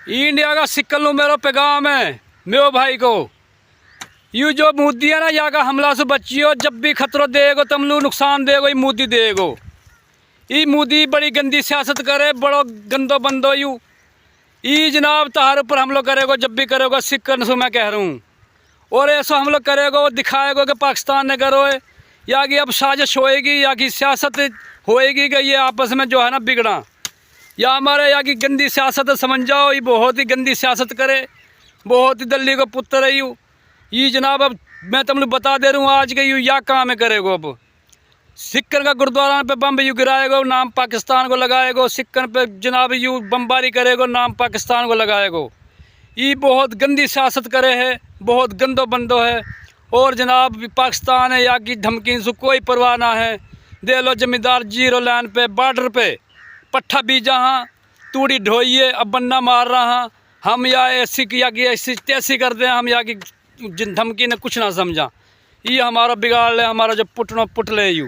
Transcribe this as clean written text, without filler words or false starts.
India का sickle लो मेरो पैगाम है मेरे भाई को। यू जो मोदी है ना यहाँ का हमला से बचियो, जब भी खतरो देगो तुम लोग नुकसान देगो ये मोदी देगो। ये मोदी बड़ी गंदी सियासत करे, बड़ो गंदो बंदो यू ई जनाब तहार ऊपर हमला करेगो, जब भी करेगो सिक्कन से मैं कह रहा हूँ। और ऐसा हमला करेगो दिखाएगो कि पाकिस्तान ने करो है या कि अब साजिश होएगी या कि सियासत होएगी कि ये आपस में जो है ना बिगड़ा, या हमारे यहाँ की गंदी सियासत समझ जाओ। ये बहुत ही गंदी सियासत करे, बहुत ही दिल्ली को पुत्र है यू। ये जनाब अब मैं तुम लोग बता दे रहा हूँ आज के यू या काम है करेगो। अब सिक्कन का गुरुद्वारा पे बम यू गिराएगो, नाम पाकिस्तान को लगाएगो। सिक्कन पे जनाब यू बमबारी करेगो, नाम पाकिस्तान को लगाएगो। ये बहुत गंदी सियासत करे है, बहुत गंदो बंदो है। और जनाब पाकिस्तान है या की धमकी से कोई परवाह ना है। दे लो जमींदार जीरो लाइन पे बॉर्डर पे पट्ठा बीजा हाँ, तूड़ी ढोइए, अब बन्ना मार रहा हम या ऐसी या कि ऐसी तैसी कर दें हम या कि धमकी ने कुछ ना समझा। ये हमारा बिगाड़ ले, हमारा जो पुटनो पुट ले यू।